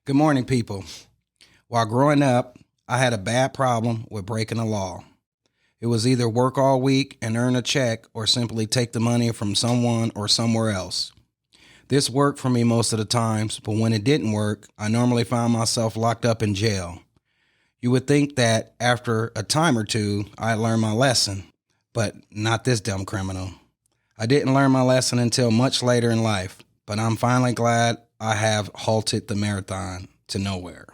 Good morning, people. While growing up, I had a bad problem with breaking the law. It was either work all week and earn a check or simply take the money from someone or somewhere else. This worked for me most of the times, but when it didn't work, I normally found myself locked up in jail. You would think that after a time or two, I'd learn my lesson, but not this dumb criminal. I didn't learn my lesson until much later in life, but I'm finally glad I have halted the marathon to nowhere.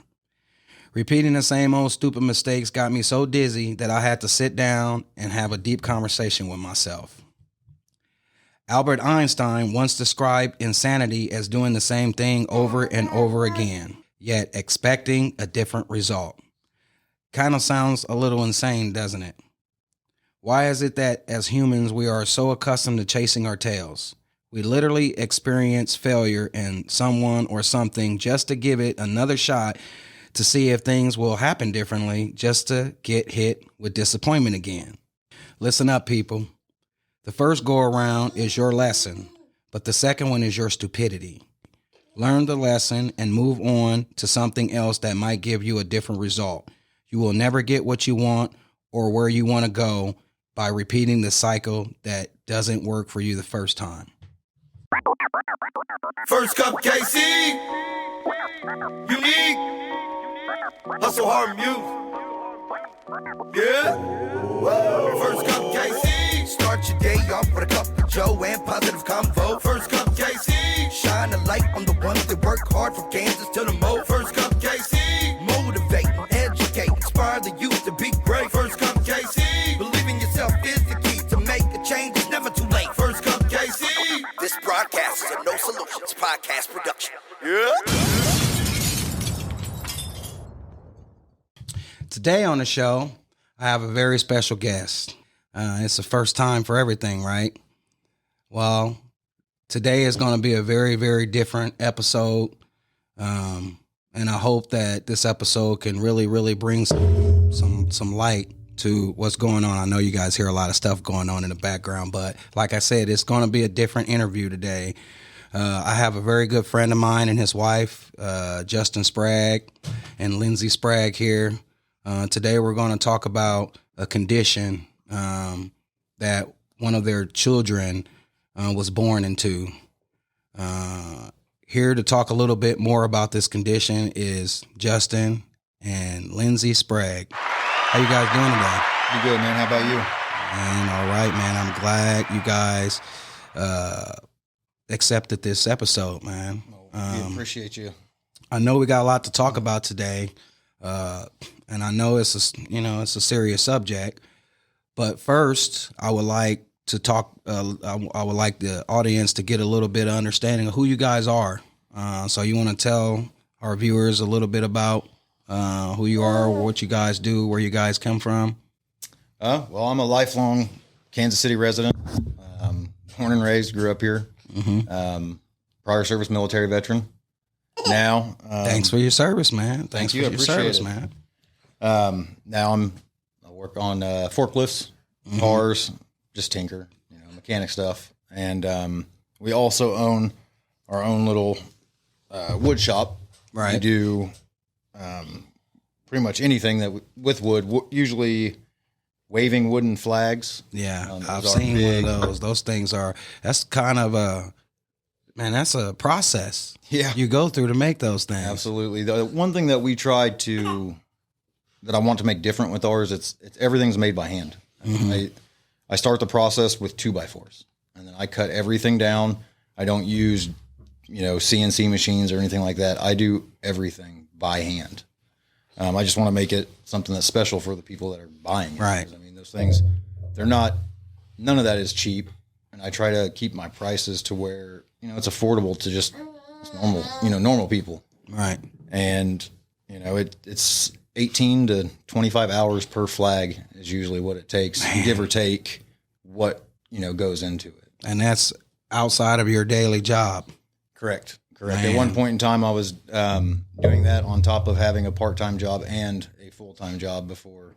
Repeating the same old stupid mistakes got me so dizzy that I had to sit down and have a deep conversation with myself. Albert Einstein once described insanity as doing the same thing over and over again, yet expecting a different result. Kind of sounds a little insane, doesn't it? Why is it that as humans we are so accustomed to chasing our tails? We literally experience failure in someone or something just to give it another shot to see if things will happen differently, just to get hit with disappointment again. Listen up, people. The first go around is your lesson, but the second one is your stupidity. Learn the lesson and move on to something else that might give you a different result. You will never get what you want or where you want to go by repeating the cycle that doesn't work for you the first time. First Cup KC, unique, hustle hard music, yeah. First Cup KC, start your day off with a cup of Joe and positive convo. First Cup KC, shine a light on the ones that work hard from Kansas to the Mo. First Cup KC, motivate, educate, inspire the youth to be great. First Cup KC, believe in yourself is the key to make a change. It's never too late. First Cup KC. This broadcast is a No Solutions podcast production. Yeah. Today on the show, I have a very special guest. It's the first time for everything, right? Well, today is going to be a very, very different episode. And I hope that this episode can really, really bring some light to what's going on. I know you guys hear a lot of stuff going on in the background, but like I said, it's going to be a different interview today. I have a very good friend of mine and his wife, Justin Sprague and Lindsey Sprague here. Today we're going to talk about a condition that one of their children was born into. Here to talk a little bit more about this condition is Justin and Lindsey Sprague. How you guys doing today? You good, man? How about you? And all right, man. I'm glad you guys accepted this episode, man. We appreciate you. I know we got a lot to talk about today, and I know it's a serious subject. But first, I would like to talk. I would like the audience to get a little bit of understanding of who you guys are. So you want to tell our viewers a little bit about who you are, what you guys do, where you guys come from? Well, I'm a lifelong Kansas City resident. Born and raised, grew up here. Mm-hmm. Prior service military veteran. Now, thanks for your service, man. Thanks for your service, man. Now I work on forklifts, cars, just tinker, mechanic stuff, and we also own our own little wood shop. Right. We do pretty much anything that with wood, usually waving wooden flags. Yeah, I've seen one of those. Those things that's kind of that's a process. Yeah. You go through to make those things. Absolutely. The one thing that we tried that I want to make different with ours, it's everything's made by hand. I start the process with 2x4s, and then I cut everything down. I don't use, CNC machines or anything like that. I do everything by hand. I just want to make it something that's special for the people that are buying it. Right. I mean, those things, none of that is cheap. And I try to keep my prices to where, it's affordable to just normal people. Right. And, it's 18 to 25 hours per flag is usually what it takes, give or take what, goes into it. And that's outside of your daily job. Correct. Man. At one point in time, I was doing that on top of having a part-time job and a full-time job before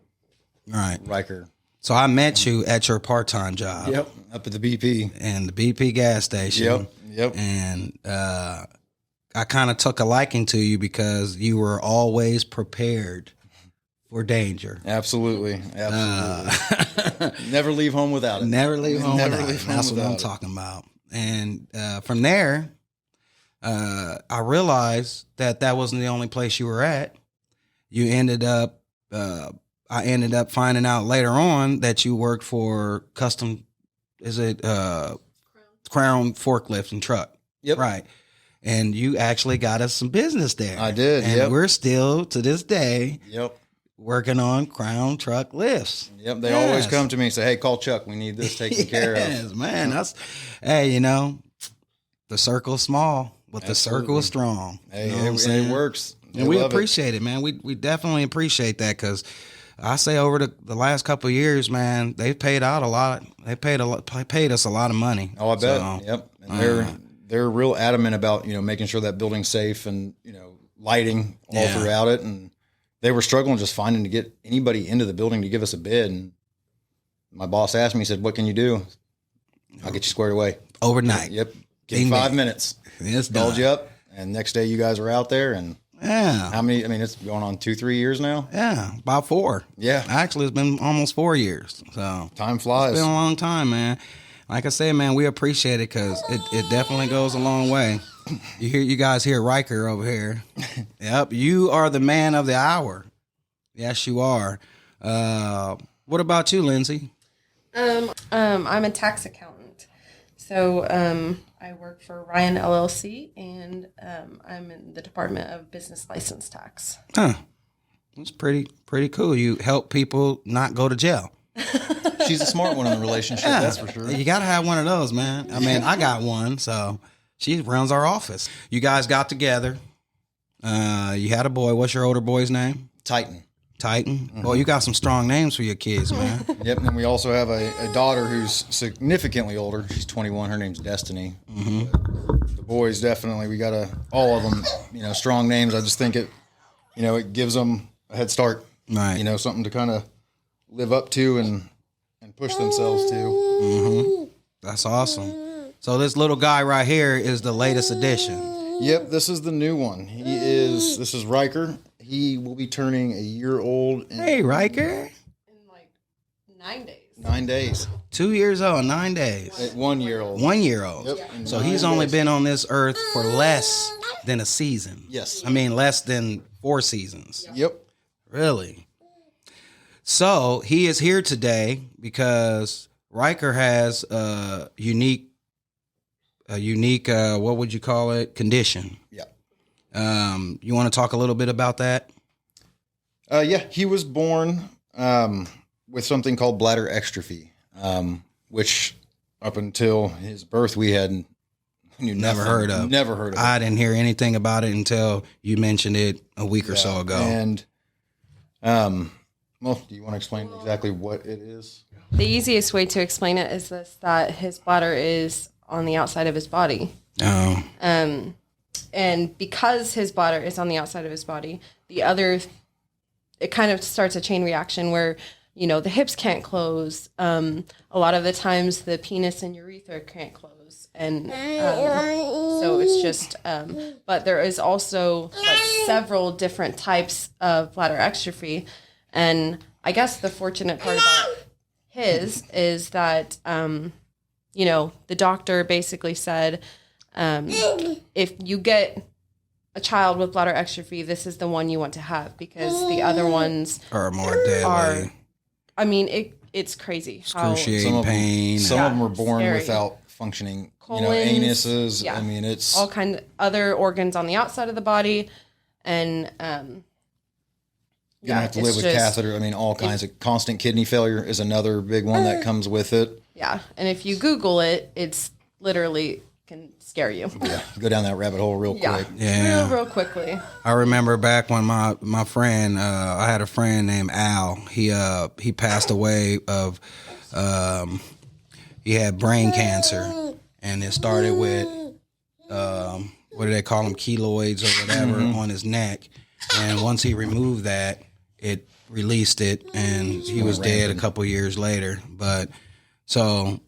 Ryker. So I met you at your part-time job. Yep, up at the BP. And the BP gas station. Yep. And I kind of took a liking to you because you were always prepared for danger. Absolutely. Never leave home without it. Never leave home Never without leave it. home That's what I'm without it. talking about. And from there, I realized that wasn't the only place you were at. You ended up, I ended up finding out later on that you worked for Crown Forklift and Truck. Yep. Right. And you actually got us some business there. I did, And yep. we're still, to this day, Yep. working on Crown Truck lifts. Yep. They always come to me and say, hey, call Chuck. We need this taken care of. Yes, man. Hey, the circle's small, but the circle is strong. Hey, You know what I'm it saying? works. And we appreciate it, man. We definitely appreciate that because I say over the last couple of years, man, they've paid out a lot. They paid us a lot of money. Oh, I bet. So, Yep. And they're real adamant about, making sure that building's safe and, lighting all throughout it. And they were struggling just finding to get anybody into the building to give us a bid. And my boss asked me, he said, what can you do? I'll get you squared away. Overnight. Yep. Give me 5 minutes. It's Build done. you up. And next day you guys are out there. And Yeah. how many, it's going on 2-3 years now. Yeah. About 4. Yeah. Actually, it's been almost 4 years. So Time flies. it's been a long time, man. Like I said, man, we appreciate it because it definitely goes a long way. You guys hear Ryker over here. Yep, you are the man of the hour. Yes, you are. What about you, Lindsey? I'm a tax accountant. So I work for Ryan LLC, and I'm in the Department of Business License Tax. Huh. That's pretty cool. You help people not go to jail. She's a smart one in the relationship, that's for sure. You got to have one of those, man. I mean, I got one, so she runs our office. You guys got together. You had a boy. What's your older boy's name? Titan. Titan. Mm-hmm. Well, you got some strong names for your kids, man. Yep, and then we also have a daughter who's significantly older. She's 21. Her name's Destiny. Mm-hmm. The boys definitely, we got all of them, strong names. I just think it gives them a head start. Right. Something to kind of live up to and push themselves to. That's awesome. So this little guy right here is the latest addition. Yep, this is the new one. This is Ryker. He will be turning a year old in Hey, Ryker. In like 9 days. 9 days. 2 years old, 9 days. 1 year old. 1 year old. Yep. in So 9 he's only days. been on this earth for less than a season. Yes. I mean, less than 4 seasons. Yep. Really? So he is here today because Ryker has a unique, what would you call it? Condition. Yeah. You want to talk a little bit about that? Yeah, he was born with something called bladder exstrophy, which up until his birth we had Never heard of. Never heard of. I didn't hear anything about it until you mentioned it a week or so ago. And well, do you want to explain exactly what it is? The easiest way to explain it is that his bladder is on the outside of his body. Oh, And because his bladder is on the outside of his body, it kind of starts a chain reaction where, the hips can't close. A lot of the times the penis and urethra can't close. And so it's just, but there is also like several different types of bladder exstrophy. And I guess the fortunate part about his is that, the doctor basically said, if you get a child with bladder exstrophy, this is the one you want to have because the other ones or more deadly. it's crazy. Excruciating pain. Some of them were born scary. without functioning, Colons, anuses. yeah. It's All kind of other organs on the outside of the body, and you're gonna have to live with catheter. All kinds of constant kidney failure is another big one that comes with it. Yeah, and if you Google it, it's literally can scare you. Yeah, go down that rabbit hole real Yeah, quick. Yeah. real quickly. I remember back when my friend, I had a friend named Al. He passed away of, he had brain cancer, and it started with, what do they call them, keloids or whatever on his neck. And once he removed that, it released it, and he was dead a couple years later. But so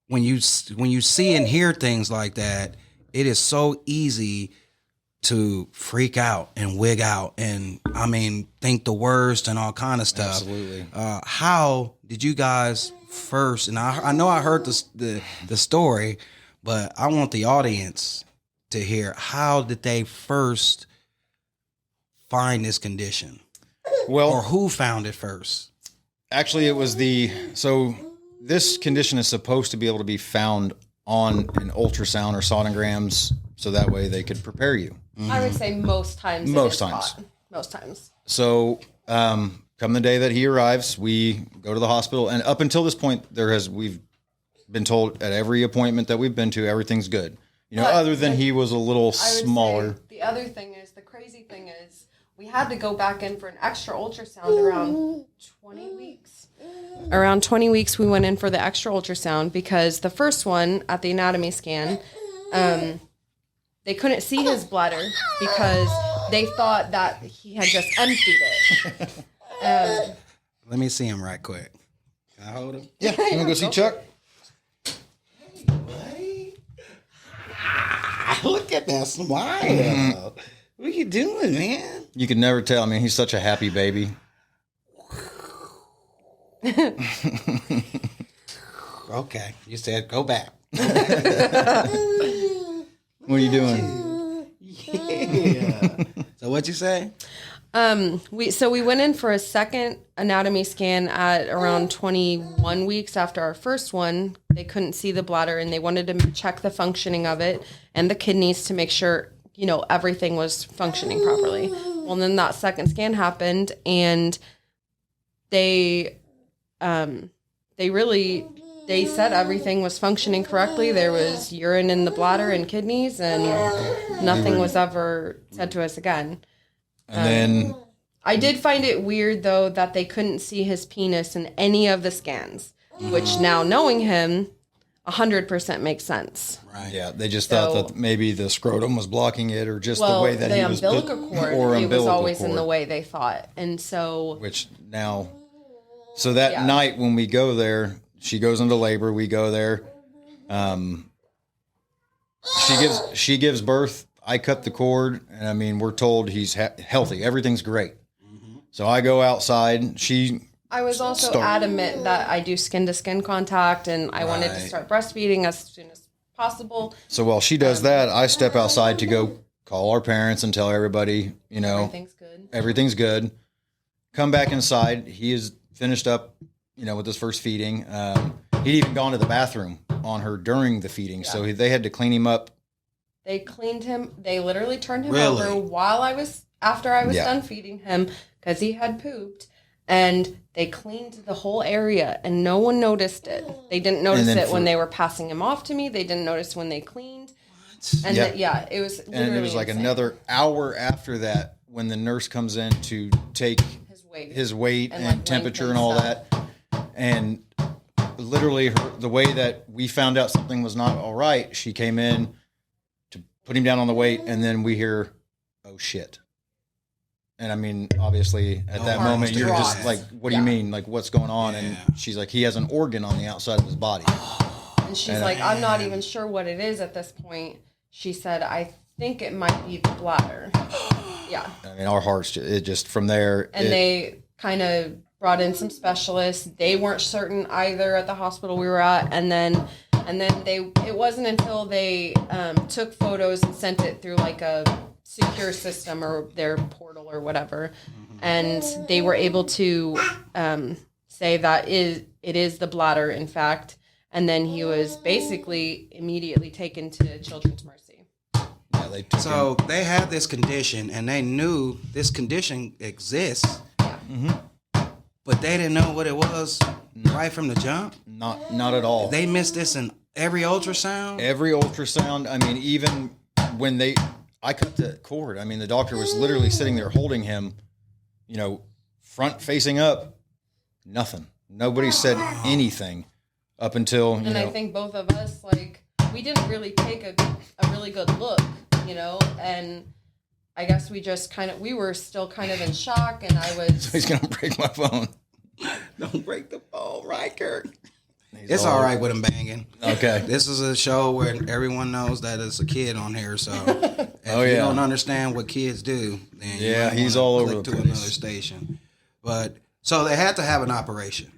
when you see and hear things like that, it is so easy to freak out and wig out and think the worst and all kind of stuff. Absolutely. How did you guys first? And I know I heard the story, but I want the audience to hear, how did they first find this condition? Well, or who found it first? Actually, it was this condition is supposed to be able to be found on an ultrasound or sonograms, so that way they could prepare you. I would say most times. Most times. Most times. So, come the day that he arrives, we go to the hospital, and up until this point, we've been told at every appointment that we've been to, everything's good. But other than he was a little I would smaller. say the other thing is, the crazy thing is, we had to go back in for an extra ultrasound around 20 weeks. Around 20 weeks, we went in for the extra ultrasound because the first one at the anatomy scan, they couldn't see his bladder because they thought that he had just emptied it. Let me see him right quick. Can I hold him? Yeah, you want to go see Chuck? Hey, buddy. Look at that smile. What are you doing, man? You could never tell. I mean, he's such a happy baby. Okay, you said go back. What are you doing? Yeah. So what'd you say? We went in for a second anatomy scan at around 21 weeks after our first one. They couldn't see the bladder, and they wanted to check the functioning of it and the kidneys to make sure, everything was functioning properly. Well, then that second scan happened, and they said everything was functioning correctly. There was urine in the bladder and kidneys, and nothing was ever said to us again. And then I did find it weird, though, that they couldn't see his penis in any of the scans, which now knowing him, 100% makes sense. Right. Yeah, they just thought that maybe the scrotum was blocking it, or just the way that the he was umbilical cord, or it was umbilical always cord. in the way they thought. And so Which now, so that night when we go there, she goes into labor. We go there. She gives birth. I cut the cord, and we're told he's healthy. Everything's great. Mm-hmm. So I go outside. I was also adamant that I do skin-to-skin contact, and I wanted to start breastfeeding as soon as possible. So while she does that, I step outside to go call our parents and tell everybody, Everything's good. Everything's good. Come back inside. He is finished up, with his first feeding. He'd even gone to the bathroom on her during the feeding, so they had to clean him up. They cleaned him. They literally turned him over after I was done feeding him because he had pooped, and they cleaned the whole area, and no one noticed it. They didn't notice it when they were passing him off to me. They didn't notice when they cleaned. And it was literally and it was like insane. another hour after that when the nurse comes in to take his weight and temperature and all that. And literally the way that we found out something was not all right, she came in to put him down on the weight, and then we hear, "Oh shit." And obviously at that moment you're just like, what do you mean? Like, what's going on? And she's like, he has an organ on the outside of his body. And she's like, I'm not even sure what it is at this point. She said, I think it might be the bladder. Yeah. Our hearts, it just from there. And they kind of brought in some specialists. They weren't certain either at the hospital we were at. And then it wasn't until they took photos and sent it through like a secure system or their portal or whatever. And they were able to say that it is the bladder, in fact. And then he was basically immediately taken to Children's Mercy. So they had this condition, and they knew this condition exists. Yeah. Mm-hmm. But they didn't know what it was right from the jump. Not at all. They missed this in every ultrasound. Every ultrasound. Even when I cut the cord. The doctor was literally sitting there holding him, front facing up. Nothing. Nobody said anything up until, And I think both of us, we didn't really take a really good look, and I guess we just we were still kind of in shock, and I was... So he's going to break my phone. Don't break the phone, Ryker. It's all right with him banging. Okay. This is a show where everyone knows that it's a kid on here, so if you don't understand what kids do, then you might he's wanna all click over the to place. another station. But so they had to have an operation.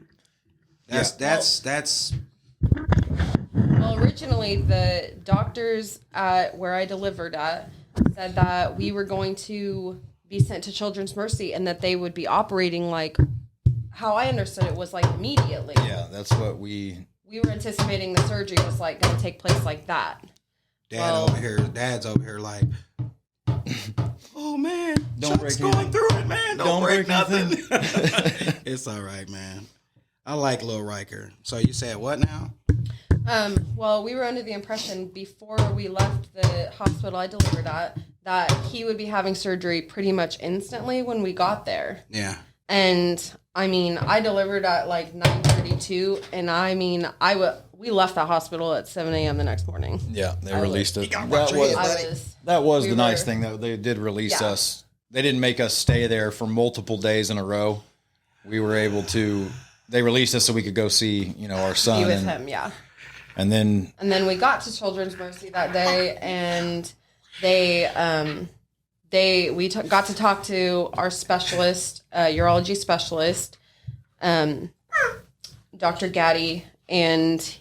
That's Well, originally the doctors at where I delivered at said that we were going to be sent to Children's Mercy and that they would be operating like how I understood it was like immediately. Yeah, that's what we were anticipating the surgery was like going to take place like that. Dad's over here like, oh man, Don't Chuck's break going anything. through it, man. Don't break nothing. nothing. It's all right, man. I like Lil Ryker. So you said what now? Well, we were under the impression before we left the hospital I delivered at that he would be having surgery pretty much instantly when we got there. Yeah. And I mean, I delivered at like 9:32, and I mean, we left the hospital at 7 a.m. the next morning. Yeah, they released it. That That was the nice thing that they did release us. They didn't make us stay there for multiple days in a row. We were able to. They released us so we could go see, our son. Be with him, yeah. And then we got to Children's Mercy that day, and we got to talk to our specialist, urology specialist, Dr. Gaddy, and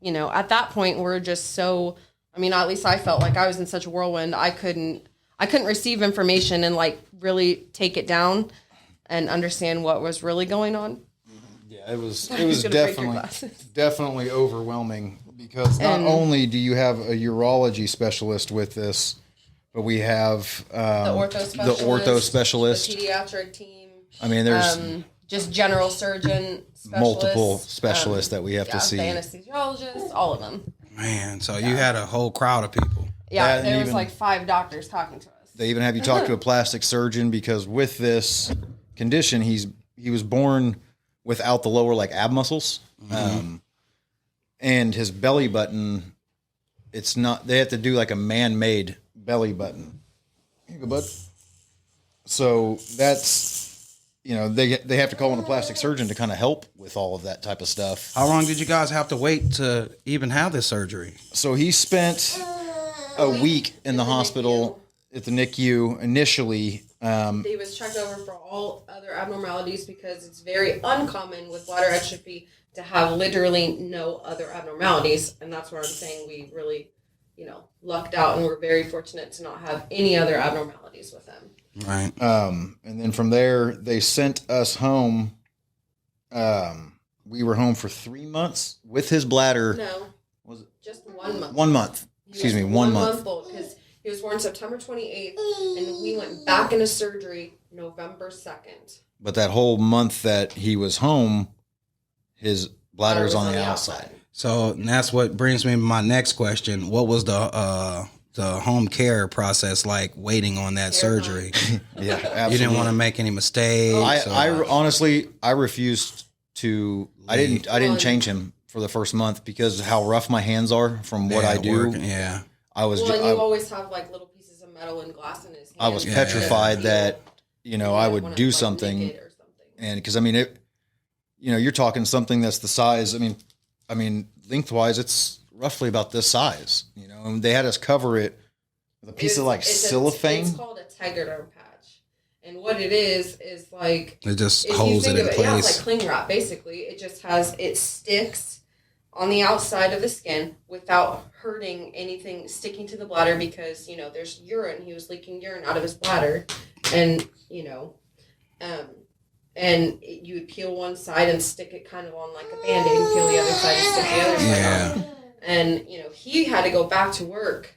at that point we're just so. I mean, at least I felt like I was in such a whirlwind. I couldn't receive information and like really take it down and understand what was really going on. Yeah, it was definitely overwhelming because not only do you have a urology specialist with this, but we have the ortho specialist, the pediatric team. I mean, there's just general surgeon specialists, multiple specialists that we have to see. The anesthesiologists, all of them. Man, so you had a whole crowd of people. Yeah, there was like 5 doctors talking to us. They even have you talk to a plastic surgeon because with this condition, he was born without the lower like ab muscles, and his belly button. It's not. They have to do like a man-made belly button. Here you go, bud. So that's. They have to call in a plastic surgeon to kind of help with all of that type of stuff. How long did you guys have to wait to even have this surgery? So he spent a week in the hospital at the NICU initially. He was checked over for all other abnormalities because it's very uncommon with bladder atrophy to have literally no other abnormalities. And that's where I'm saying we really, lucked out and we're very fortunate to not have any other abnormalities with him. Right. And then from there, they sent us home. We were home for 3 months with his bladder. No. Was it? Just 1 month. 1 month. Excuse me, 1 month. Because he was born September 28th, and we went back into surgery November 2nd. But that whole month that he was home, his bladder's on the outside. So that's what brings me to my next question. What was the home care process like waiting on that surgery? Yeah, absolutely. You didn't want to make any mistakes? I honestly, I refused to, I didn't change him for the first month because of how rough my hands are from what I do. Yeah. I was and you always have like little pieces of metal and glass in his hand. I was petrified that, I would do something. And because, I mean, you're talking something that's the size, I mean, lengthwise, it's roughly about this size, and they had us cover it with a piece of like cellophane. It's called a Tegaderm patch. And what it is like, it just holds it in place. Yeah, it's like cling wrap, basically. It sticks on the outside of the skin without hurting anything, sticking to the bladder because, there's urine. He was leaking urine out of his bladder. And, you would peel one side and stick it kind of on like a Band-Aid and peel the other side and stick the other side on. And, he had to go back to work.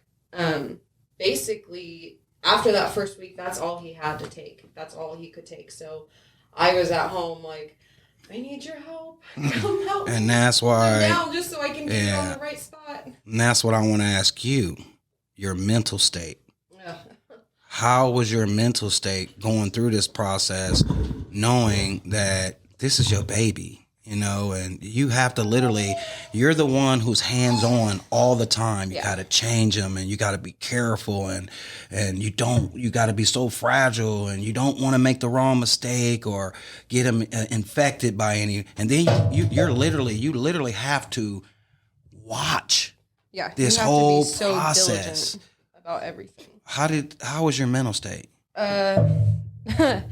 Basically, after that first week, that's all he had to take. That's all he could take. So I was at home like, I need your help. Come help me. And that's why. Now, just so I can get it on the right spot. And that's what I want to ask you, your mental state. Yeah. How was your mental state going through this process, knowing that this is your baby? you know, and you have to literally, you're the one who's hands on all the time. You got to change them, and you got to be careful, and you got to be so fragile, and you don't want to make the wrong mistake or get them infected by any. And then you literally have to watch this whole to be so process diligent about everything. How was your mental state? Good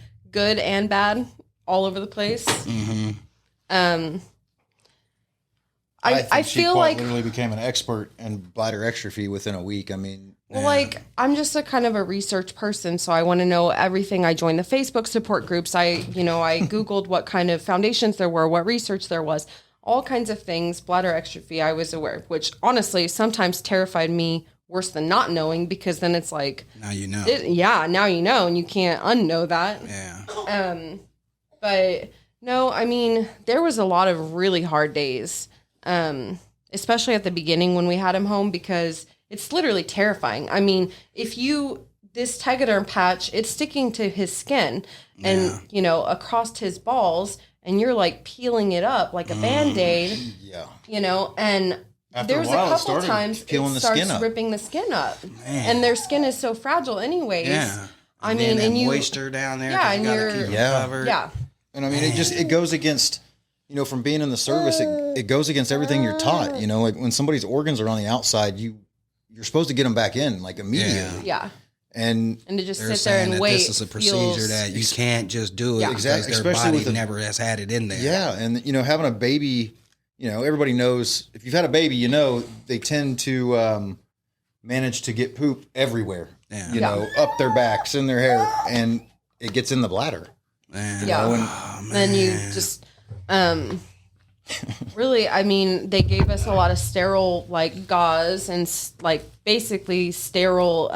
and bad, all over the place. Mm-hmm. I feel like literally became an expert in bladder extrophy within a week. I mean, like I'm just a kind of a research person, so I want to know everything. I joined the Facebook support groups. I Googled what kind of foundations there were, what research there was, all kinds of things. Bladder extrophy, I was aware, which honestly sometimes terrified me worse than not knowing, because then it's like, now you know. Now you know, and you can't unknow that. Yeah. But no, I mean, there was a lot of really hard days, especially at the beginning when we had him home, because it's literally terrifying. I mean, this Tegaderm patch, it's sticking to his skin and, across his balls, and you're like peeling it up like a Band-Aid, and after there's a while, a couple times it starts ripping the skin up. Man. And their skin is so fragile anyways. Yeah. I mean, and you moisture down there. Yeah, you gotta keep it covered. Yeah. And I mean, it goes against, from being in the service, it goes against everything you're taught. Like when somebody's organs are on the outside, you're supposed to get them back in like immediately. Yeah. And to just sit there and wait. This is a procedure that you can't just do it because their body never has had it in there. Yeah, and having a baby, everybody knows if you've had a baby, they tend to manage to get poop everywhere. Yeah. Up their backs, in their hair, and it gets in the bladder. Man. Then you just really, I mean, they gave us a lot of sterile like gauze and like basically sterile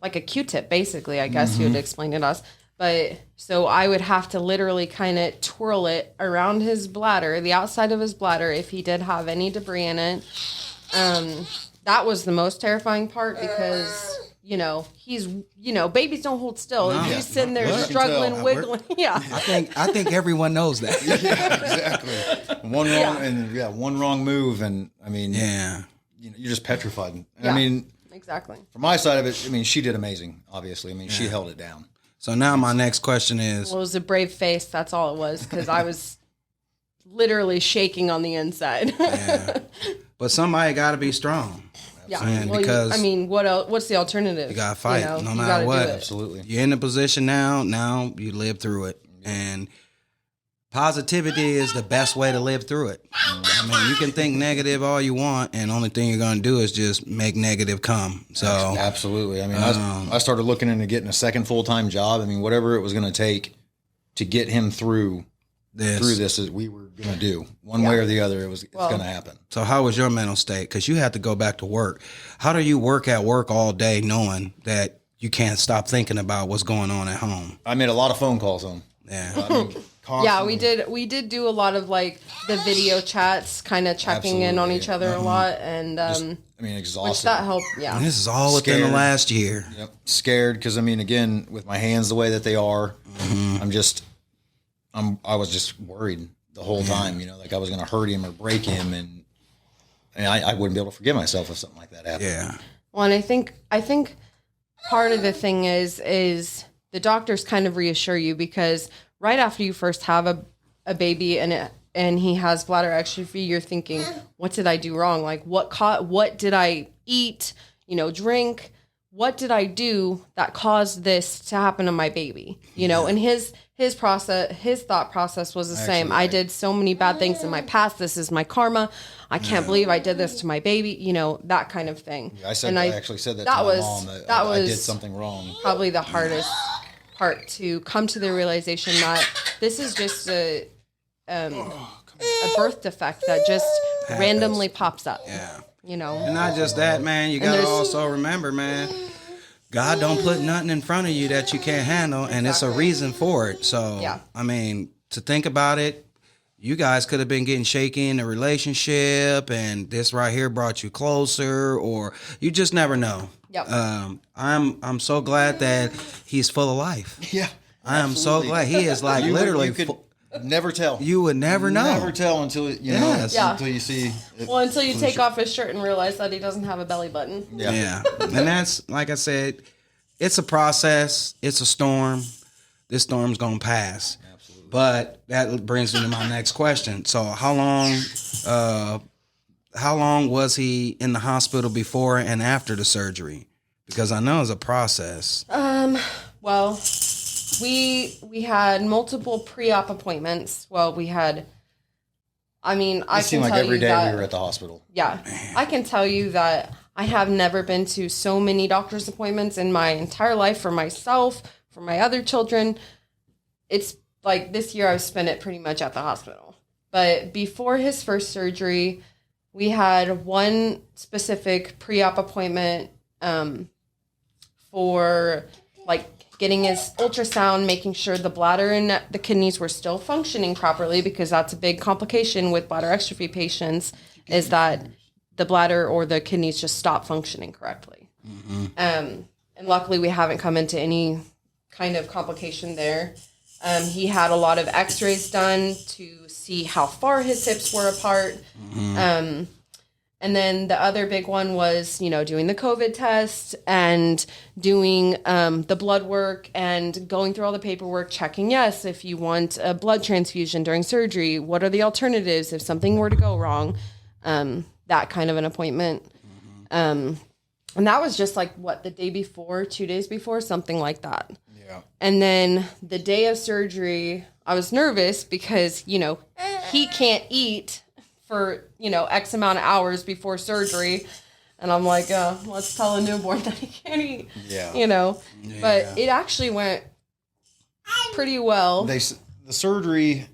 like a Q-tip, basically, I guess you would explain it to us. But so I would have to literally kind of twirl it around his bladder, the outside of his bladder, if he did have any debris in it. That was the most terrifying part because, he's, babies don't hold still. No. He's sitting there struggling, wiggling. Yeah. I think everyone knows that. Yeah, exactly. One wrong move. And I mean, you're just petrified. And I mean, exactly. From my side of it, I mean, she did amazing, obviously. I mean, she held it down. So now my next question is... Well, it was a brave face. That's all it was, because I was literally shaking on the inside. Yeah. But somebody got to be strong. Yeah. Well, because what else? What's the alternative? You got to fight no matter what. Absolutely. You're in a position now you live through it. And positivity is the best way to live through it. I mean, you can think negative all you want, and the only thing you're going to do is just make negative come. So absolutely. I mean, I started looking into getting a second full-time job. I mean, whatever it was going to take to get him through this is we were going to do one way or the other. It's going to happen. So how was your mental state? Because you had to go back to work. How do you work at work all day knowing that you can't stop thinking about what's going on at home? I made a lot of phone calls home. Yeah. Constantly. We did do a lot of like the video chats, kind of checking in on each other a lot, and exhausted. Which that helped. Yeah. And this is all within the last year. Yep. Scared because again, with my hands the way that they are, I was just worried the whole time. Like I was going to hurt him or break him, and I wouldn't be able to forgive myself if something like that happened. Yeah. Well, and I think part of the thing is the doctors kind of reassure you, because right after you first have a baby and he has bladder extrophy, you're thinking, what did I do wrong? Like what did I eat, drink? What did I do that caused this to happen to my baby? And his thought process was the same. I did so many bad things in my past. This is my karma. I can't believe I did this to my baby, that kind of thing. Yeah, I actually said that to my mom that I did something wrong. Probably the hardest part, to come to the realization that this is just a birth defect that just randomly pops up. Yeah. And not just that, man. You got to also remember, man, God don't put nothing in front of you that you can't handle, and it's a reason for it. So, I mean, to think about it, you guys could have been getting shaky in a relationship, and this right here brought you closer, or you just never know. Yep. I'm so glad that he's full of life. Yeah. I am so glad he is like literally. Never tell. You would never know. Never tell until you know. Yes. Yeah. Until you see. It, Well, until you take off his shirt and realize that he doesn't have a belly button. Yeah. And that's, like I said, it's a process. It's a storm. This storm's going to pass. Absolutely. But that brings me to my next question. So how long was he in the hospital before and after the surgery? Because I know it's a process. Well, we had multiple pre-op appointments. Well, we had, I mean, I It can seemed like tell every you day that, we were at the hospital. yeah, I can tell you that I have never been to so many doctor's appointments in my entire life for myself, for my other children. It's like this year I've spent it pretty much at the hospital. But before his first surgery, we had one specific pre-op appointment for like getting his ultrasound, making sure the bladder and the kidneys were still functioning properly, because that's a big complication with bladder exstrophy patients, is that the bladder or the kidneys just stop functioning correctly. And luckily we haven't come into any kind of complication there. He had a lot of x-rays done to see how far his hips were apart. And then the other big one was, doing the COVID test and doing the blood work and going through all the paperwork, checking, yes, if you want a blood transfusion during surgery, what are the alternatives if something were to go wrong? That kind of an appointment. And that was just like, the day before, 2 days before, something like that. Yeah. And then the day of surgery, I was nervous because, he can't eat for, X amount of hours before surgery. And I'm like, let's tell a newborn that he can't eat, Yeah. But it actually went pretty well. The surgery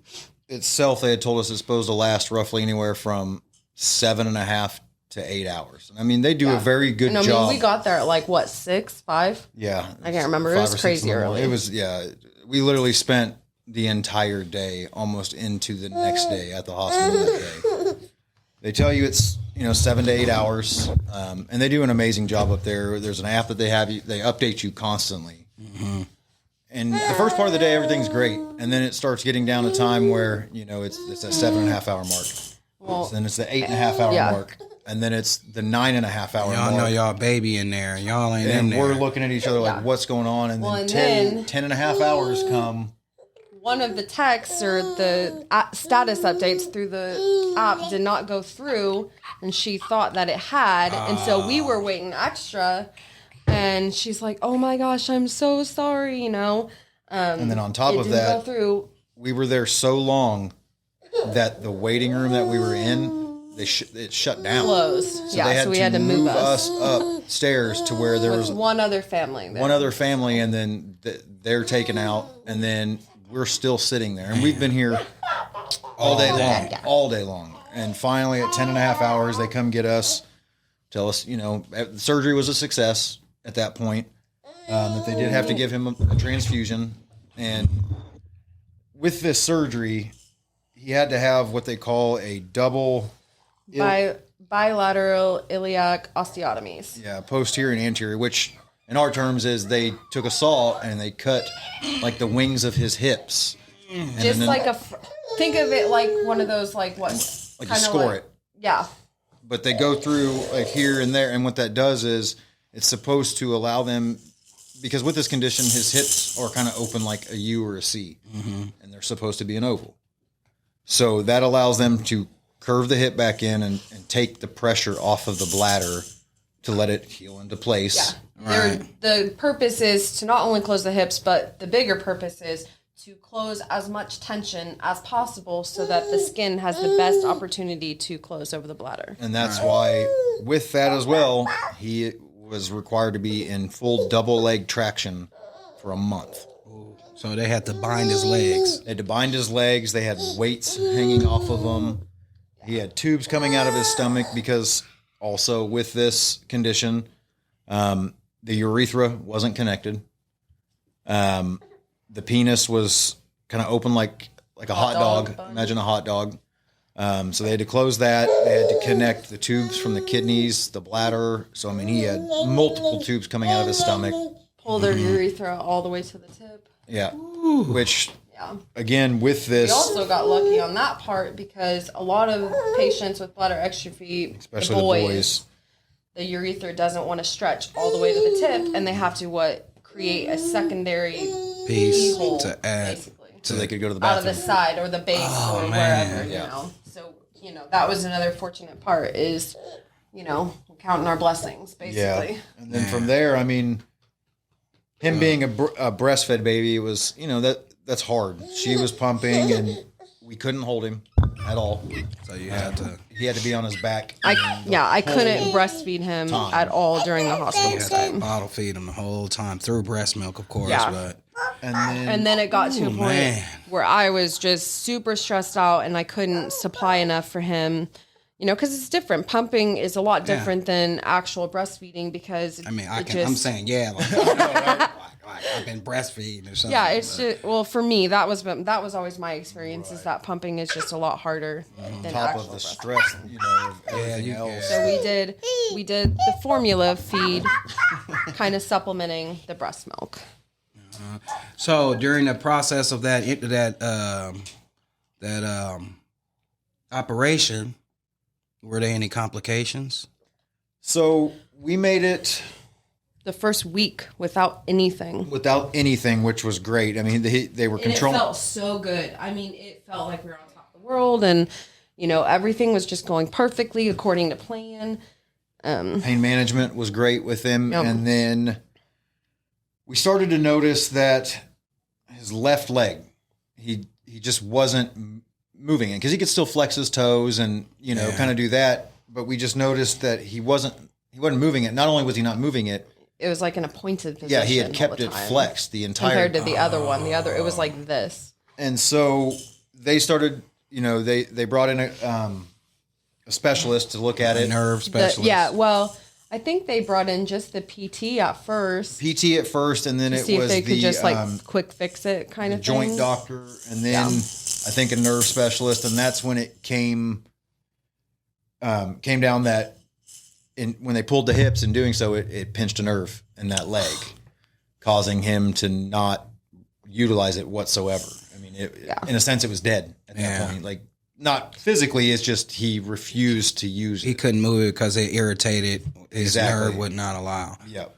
itself, they had told us it's supposed to last roughly anywhere from 7.5 to 8 hours. I mean, they do a very good job. We got there at 6, 5? Yeah. I can't remember. It was crazy early. It was, we literally spent the entire day almost into the next day at the hospital that day. They tell you it's, 7 to 8 hours. And they do an amazing job up there. There's an app that they have, they update you constantly. Mm-hmm. And the first part of the day, everything's great. And then it starts getting down to time where, it's a 7.5 hour mark. Well, So then it's the 8.5 hour mark. And then it's the 9.5 hour Y'all mark. know y'all baby in there. Y'all ain't in And there. we're looking at each other like, what's going on? And Well, then and 10 and a half hours come. one of the texts or the status updates through the app did not go through, and she thought that it had, and so we were waiting extra, and she's like, oh my gosh, I'm so sorry, And then on top it of didn't go that, through. we were there so long that the waiting room that we were in, it shut down. Closed. So we had to move us upstairs to where there with was one other family there. one other family, and then they're taken out, and then we're still sitting there. And we've been here all day long. And finally, at 10.5 hours, they come get us, tell us, the surgery was a success at that point, that they did have to give him a transfusion. And with this surgery, he had to have what they call a double... bilateral iliac osteotomies. Yeah, posterior and anterior, which in our terms is they took a saw and they cut like the wings of his hips. Just then, like think of it like one of those, what? Like Kinda you score it. Yeah. But they go through like here and there. And what that does is it's supposed to allow them, because with this condition, his hips are kind of open like a U or a C. Mm-hmm. And they're supposed to be an oval. So that allows them to curve the hip back in and take the pressure off of the bladder to let it heal into place. Yeah. The purpose is to not only close the hips, but the bigger purpose is to close as much tension as possible so that the skin has the best opportunity to close over the bladder. And that's why, with that as well, he was required to be in full double leg traction for a month. So they had to bind his legs. They had to bind his legs. They had weights hanging off of him. He had tubes coming out of his stomach because also with this condition, the urethra wasn't connected. The penis was kind of open like a hot dog. Imagine a hot dog. So they had to close that. They had to connect the tubes from the kidneys, the bladder. So, I mean, he had multiple tubes coming out of his stomach. Pull their urethra all the way to the tip. Yeah. Which again, with We this, also got lucky on that part because a lot of patients with bladder exstrophy, especially the boys, the urethra doesn't want to stretch all the way to the tip, and they have to create a secondary Piece hole, to add. basically, so they could go to the out of bathroom. the side or the base or wherever, Yeah. you know. So, that was another fortunate part is, counting our blessings, basically. And then from there, I mean, him being a breastfed baby, it was, that's hard. She was pumping and we couldn't hold him at all. So you had to. He had to be on his back. I couldn't breastfeed him at all during the hospital You had to time. bottle feed him the whole time through breast milk, of course. Yeah. But And then it got to a point man. where I was just super stressed out and I couldn't supply enough for him. Because it's different. Pumping is a lot different than actual breastfeeding because I'm saying, like, I know, right? like I've been breastfeeding or something. Yeah, it's just, well, for me, that was always my experience is that pumping is just a lot harder than top actual of the breastfeeding. stress, of everything else. So we did the formula feed, kind of supplementing the breast milk. So during the process of that operation, were there any complications? So we made it The first week without anything. without anything, which was great. I mean, they were And it controlling. felt so good. I mean, it felt like we were on top of the world and, everything was just going perfectly according to plan. Pain management was great with him. Yep. And then we started to notice that his left leg, he just wasn't moving it because he could still flex his toes and, kind of do that. But we just noticed that he wasn't moving it. Not only was he not moving it, It was like an appointed position. yeah, he had all kept the it time. flexed the entire Compared to the other one. The other, it was like this. And so they started, they brought in a specialist to look at it. Nerve specialist. Well, I think they brought in just the PT at first. PT at first, and then To it see was if they could the just quick fix it kind of joint thing. doctor, and then I think a nerve specialist, and that's when it came down that when they pulled the hips in doing so, it pinched a nerve in that leg, causing him to not utilize it whatsoever. I mean, in a sense, it was dead at that point. Like, not physically, it's just he refused to use He it. couldn't move it because it irritated. His Exactly. nerve would not allow. Yep.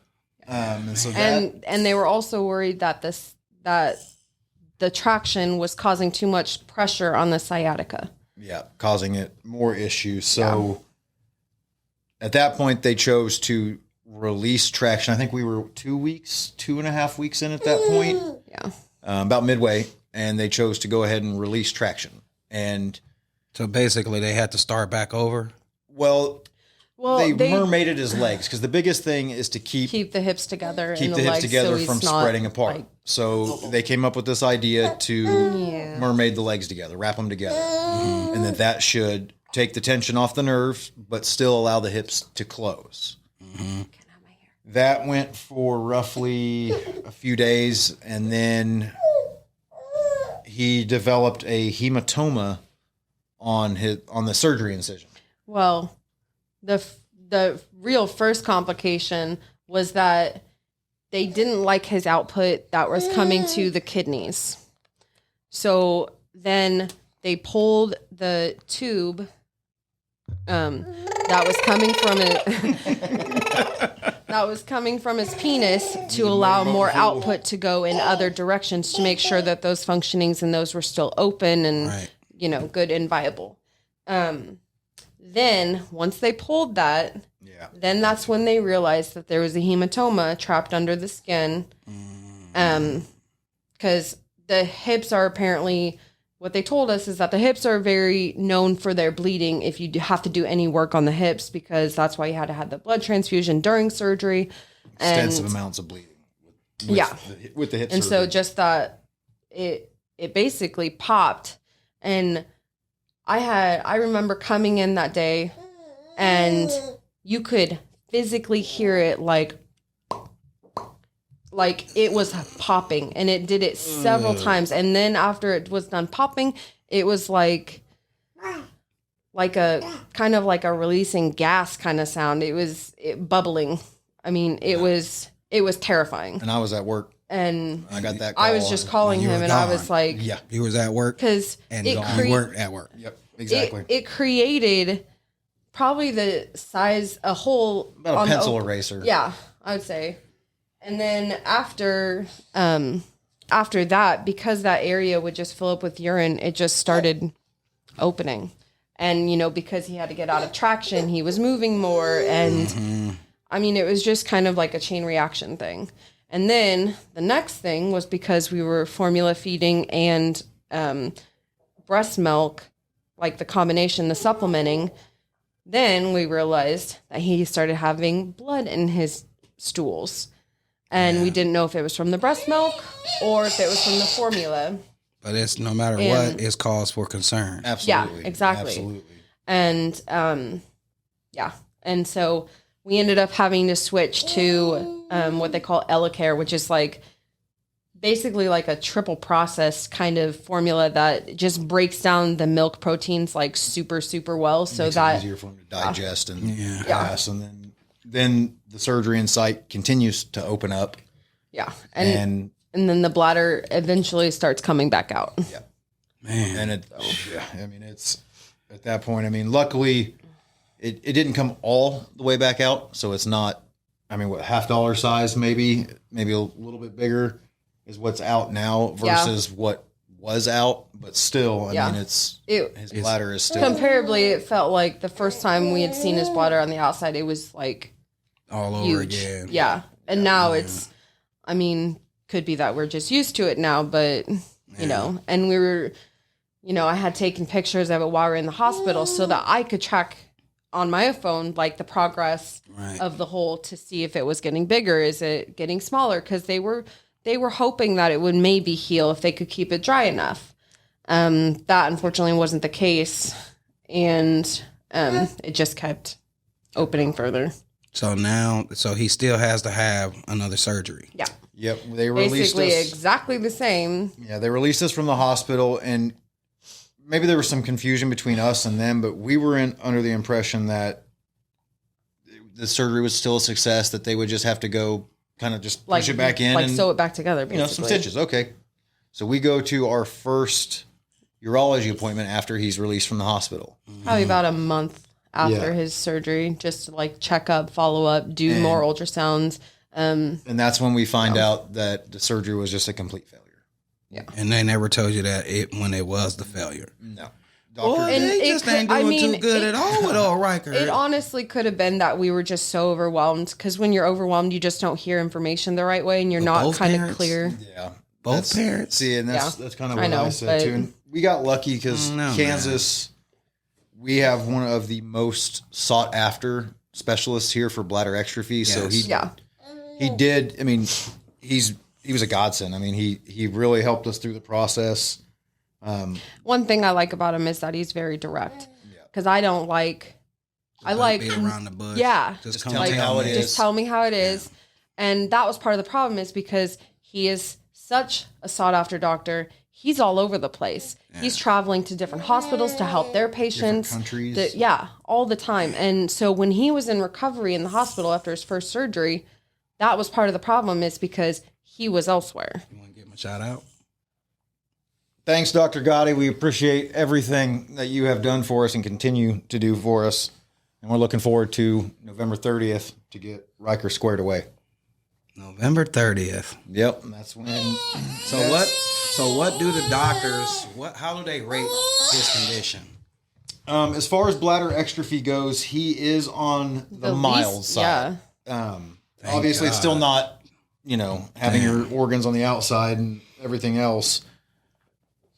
And so that, And they were also worried that the traction was causing too much pressure on the sciatica. causing it more issues. So at that point, they chose to release traction. I think we were 2.5 weeks in at that point. Yeah. About midway, and they chose to go ahead and release traction. And So basically, they had to start back over. Well, they they mermaided his legs because the biggest thing is to keep keep the hips together the and the hips legs together so he's from not, spreading apart. like- So they came up with this idea to mermaid the legs together, wrap them together, and that should take the tension off the nerve, but still allow the hips to close. That went for roughly a few days, and then he developed a hematoma on the surgery incision. Well, the real first complication was that they didn't like his output that was coming to the kidneys. So then they pulled the tube that was coming from his penis to allow more output to go in other directions to make sure that those functionings and those were still open and Right. good and viable. Then once they pulled that, then that's when they realized that there was a hematoma trapped under the skin. Because the hips are apparently, what they told us is that the hips are very known for their bleeding if you have to do any work on the hips, because that's why you had to have the blood transfusion during surgery. Extensive amounts of bleeding. With the hip And so surgery. just that it basically popped. And I remember coming in that day and you could physically hear it like it was popping, and it did it several times. And then after it was done popping, it was like a kind of like a releasing gas kind of sound. It was bubbling. I mean, it was terrifying. And I was at work And I got that I was call. just calling You him were and I gone. was like, Yeah. You was at work, because and it, you weren't at work. Yep. Exactly. it created probably the size, a hole. About a on the pencil eraser. Yeah, I would say. And then after that, because that area would just fill up with urine, it just started opening. And, you know, because he had to get out of traction, he was moving more. And I mean, it was just kind of like a chain reaction thing. And then the next thing was because we were formula feeding and breast milk, like the combination, the supplementing, then we realized that he started having blood in his stools. And we didn't know if it was from the breast milk or if it was from the formula. But it's no matter And- what, it's cause for concern. Absolutely. Yeah, exactly. Absolutely. And and so we ended up having to switch to what they call Elicare, which is like basically like a triple processed kind of formula that just breaks down the milk proteins like super, super well. So Makes it that easier for him to digest and Yeah. pass, and then the surgery in site continues to open up, and then the bladder eventually starts coming back out. Man. and it I mean, it's at that point. I mean, luckily, it didn't come all the way back out, so it's not. I mean, what, $50 size, maybe a little bit bigger is what's out now versus what was out, but still, I mean, his bladder is still Comparably, it felt like the first time we had seen his bladder on the outside, it was like all over huge. again. Yeah. And now it's, I mean, could be that we're just used to it now, but, you know, and we were, you know, I had taken pictures of it while we were in the hospital so that I could track on my phone, like the progress of the hole to see if it was getting bigger. Is it getting smaller? Because they were hoping that it would maybe heal if they could keep it dry enough. That unfortunately wasn't the case. And it just kept opening further. So now, he still has to have another surgery. Yeah. Yep, they released Basically us. exactly the same. Yeah, they released us from the hospital, and maybe there was some confusion between us and them, but we were under the impression that the surgery was still a success, that they would just have to go kind of just push it back in like and sew it back together, basically. you know, some stitches. Okay. So we go to our first urology appointment after he's released from the hospital. Probably about a month after Yeah. his surgery, just to like check up, follow up, do more ultrasounds. And that's when we find out that the surgery was just a complete failure. And they never told you that when it was the failure. No. Well, Doctor, And they it just could- ain't I doing mean, too good at all with old Ryker. It honestly could have been that we were just so overwhelmed, because when you're overwhelmed, you just don't hear information the right way, and you're But not both kind of parents? clear. yeah. Both parents? See, and that's kind of what I know, said but- too. And we got lucky because No, Kansas, we have one of the most sought after specialists here for bladder extrophy. So Yes. he did. I mean, he was a godsend. I mean, he really helped us through the process. One thing I like about him is that he's very direct, because I don't like. I like beat around the bush. Yeah. Just tell come me how it is. Just tell me how it is. And that was part of the problem, is because he is such a sought after doctor. He's all over the place. He's traveling to different hospitals to help their patients. countries. All the time. And so when he was in recovery in the hospital after his first surgery, that was part of the problem, is because he was elsewhere. You want to give him a shout out? Thanks, Dr. Gotti. We appreciate everything that you have done for us and continue to do for us. And we're looking forward to November 30th to get Ryker squared away. November 30th. Yep, that's when. So what do the doctors, how do they rate his condition? As far as bladder extrophy goes, he is on the mild least- side. Obviously, it's still not, having your organs on the outside and everything else.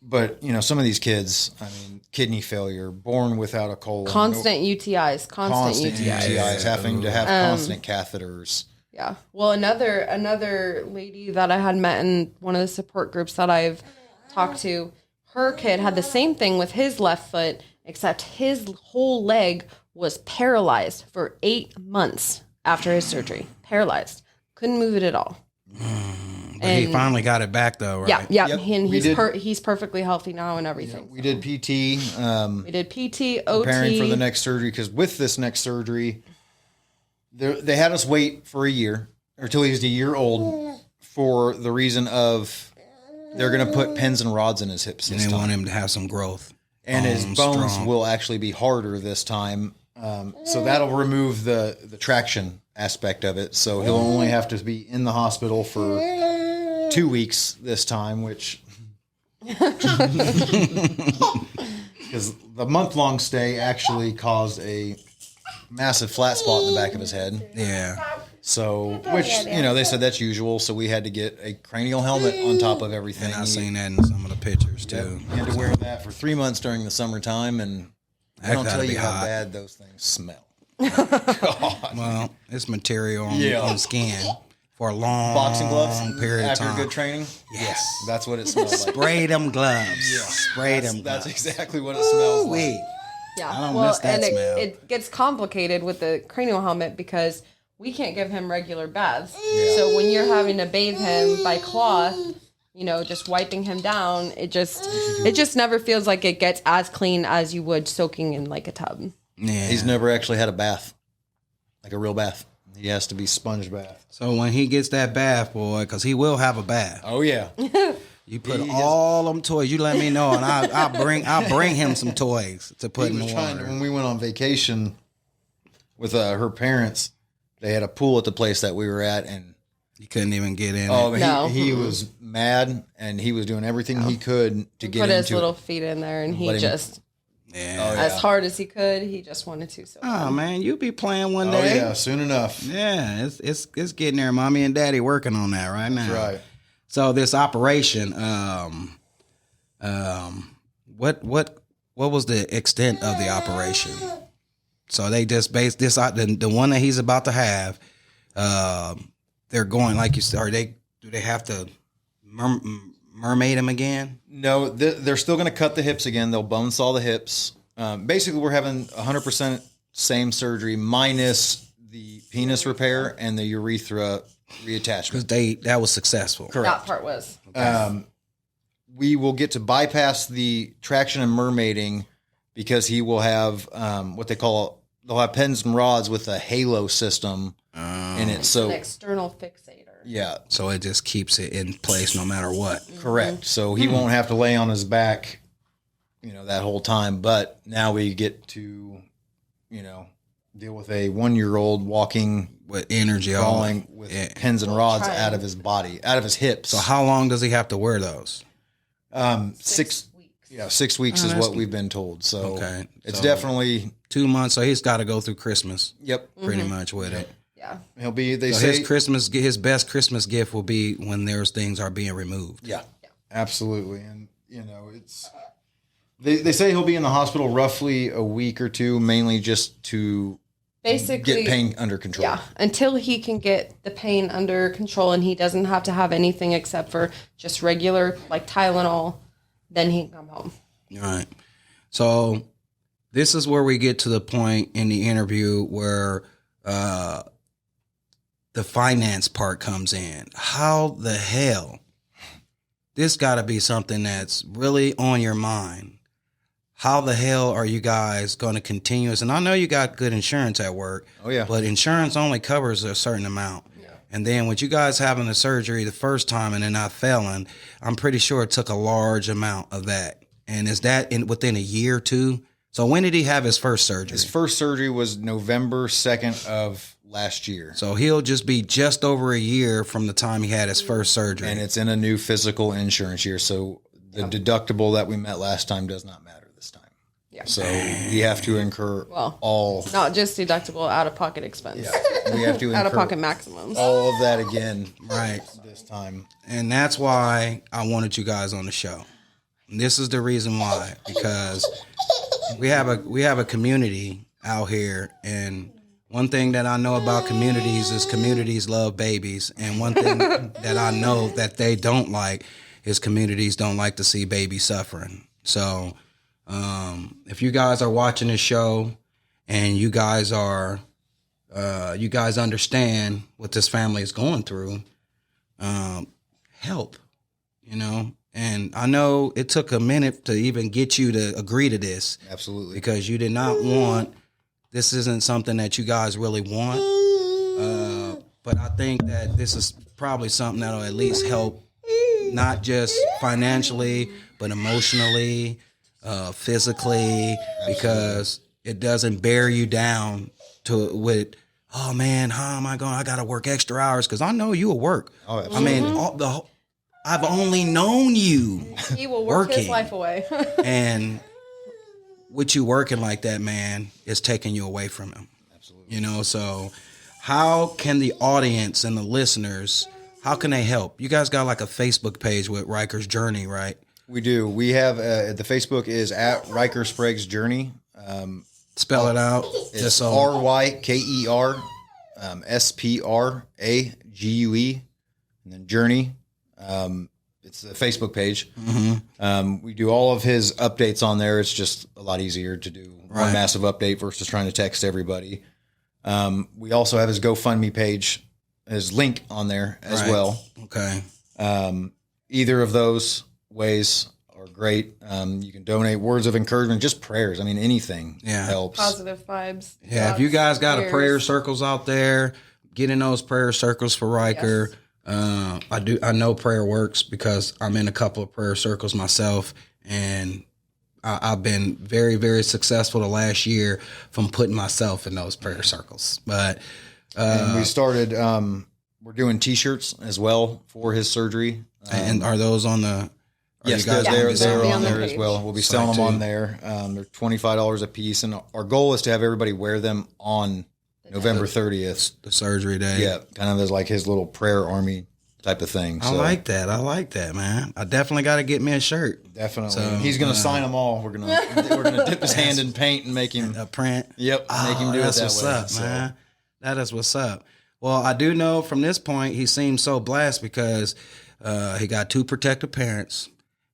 But, some of these kids, I mean, kidney failure, born without a colon. Constant UTIs. Constant UTIs, having to have constant catheters. Yeah. Well, another lady that I had met in one of the support groups that I've talked to, her kid had the same thing with his left foot, except his whole leg was paralyzed for 8 months after his surgery. Paralyzed. Couldn't move it at all. But he finally got it back though, right? Yeah. Yep. And We he's perfectly healthy now and everything. We did PT. We did PT, OT. Preparing for the next surgery, because with this next surgery, they had us wait for a year, or till he was a year old, for the reason of they're going to put pins and rods in his hips And this they time. want him to have some growth. And his bones strong. will actually be harder this time. So that'll remove the traction aspect of it. So he'll only have to be in the hospital for 2 weeks this time, which because the month-long stay actually caused a massive flat spot in the back of his head. Yeah. So, which, you know, they said that's usual. So we had to get a cranial helmet on top of everything. And I seen that in some of the pictures too. You had to wear that for 3 months during the summertime, and I That don't gotta tell be you how hot. bad those things smell. God. Well, it's material on, Yeah. on skin for a long Boxing gloves period of after time. good training. Yes. That's what it smells like. Spray them gloves. Spray them That's gloves. exactly what it smells like. Wait. Yeah. I don't miss that and smell. it gets complicated with the cranial helmet because we can't give him regular baths. So when you're having to bathe him by cloth, you know, just wiping him down, it just never feels like it gets as clean as you would soaking in like a tub. Yeah. He's never actually had a bath, like a real bath. He has to be sponge bath. So when he gets that bath, boy, because he will have a bath. Oh yeah. You put all them toys. You let me know, and I'll bring him some toys to put in the water. When we went on vacation with her parents, they had a pool at the place that we were at, and You couldn't even get in. oh, it. No. he was mad, and he was doing everything he could to get Put his into little it. feet in there, and he Let him- just, Yeah. as hard as he could, he just wanted to. So Oh man, you be playing one Oh day. yeah, soon enough. Yeah, it's getting there. Mommy and Daddy working on that right now. Right. So this operation, what was the extent of the operation? So they just based this out. The one that he's about to have, they're going like you said. Do they have to mermaid him again? No, they're still going to cut the hips again. They'll bone saw the hips. Basically, we're having 100% same surgery minus the penis repair and the urethra reattachment. Because that was successful. that part was. We will get to bypass the traction and mermaiding because he will have what they'll have pins and rods with a halo system in it. An So external fixator. yeah, So it just keeps it in place no matter what. correct. So he won't have to lay on his back, that whole time. But now we get to, deal with a 1-year-old walking, With energy, crawling with yeah. pins and rods Trying. out of his body, out of his hips. So how long does he have to wear those? 6 weeks. Yeah, 6 weeks is what we've been told. So Okay. it's So- definitely 2 months, so he's got to go through Christmas yep. pretty much with it. Yeah. He'll be. They So say his best Christmas gift will be when those things are being removed. yeah, absolutely, and it's. They say he'll be in the hospital roughly a week or two, mainly just to Basically, get pain under control. yeah, until he can get the pain under control and he doesn't have to have anything except for just regular like Tylenol, then he can come home. All right. So this is where we get to the point in the interview where the finance part comes in. How the hell? This got to be something that's really on your mind. How the hell are you guys going to continue this? And I know you got good insurance at work. Oh, yeah. But insurance only covers a certain amount. Yeah. And then with you guys having the surgery the first time and then not failing, I'm pretty sure it took a large amount of that. And is that within a year or two? So when did he have his first surgery? His first surgery was November 2nd of last year, So he'll just be just over a year from the time he had his first surgery. and it's in a new physical insurance year. So the deductible that we met last time does not matter this time. Yeah. So you have to incur all. Not just deductible, out of pocket expense. We have to Out of incur pocket maximums. all of that again Right. this time. And that's why I wanted you guys on the show. And this is the reason why, because we have a community out here, and one thing that I know about communities is communities love babies, and one thing that I know that they don't like is communities don't like to see babies suffering. So if you guys are watching this show and you guys understand what this family is going through, help, and I know it took a minute to even get you to agree to this Absolutely. because you did not want, this isn't something that you guys really want. But I think that this is probably something that'll at least help, not just financially, but emotionally, physically, because it doesn't bear you down with, oh man, how am I going? I got to work extra hours, because I know you will work. Oh, I mean, I've only known you. He will work his life away. And with you working like that, man, it's taking you away from him. Absolutely. You know, so how can the audience and the listeners, how can they help? You guys got like a Facebook page with Rykers Journey, right? We do. We have the Facebook is at Rykers Journey. Spell it out. It's RYKER SPRAGUE, and then Journey. It's a Facebook page. We do all of his updates on there. It's just a lot easier to do one massive update versus trying to text everybody. We also have his GoFundMe page, his link on there as well. Okay. Either of those ways are great. You can donate words of encouragement, just prayers. I mean, anything helps. Positive vibes. Yeah, if you guys got a prayer circles out there, get in those prayer circles for Ryker. Yes. I know prayer works because I'm in a couple of prayer circles myself, and I've been very, very successful the last year from putting myself in those prayer circles. But and we started. We're doing T-shirts as well for his surgery. And are those on the? Yes, they're on there as well. We'll be selling them on there. They're $25 a piece, and our goal is to have everybody wear them on November 30th, the surgery day. Yeah, kind of as like his little prayer army type of thing. I like that, man. I definitely got to get me a shirt. Definitely. So, he's going to sign them all. We're gonna dip his hand in paint and make him a print. Yep, make him do it that way. That's what's up, man. That is what's up. Well, I do know from this point he seems so blessed because he got 2 protective parents,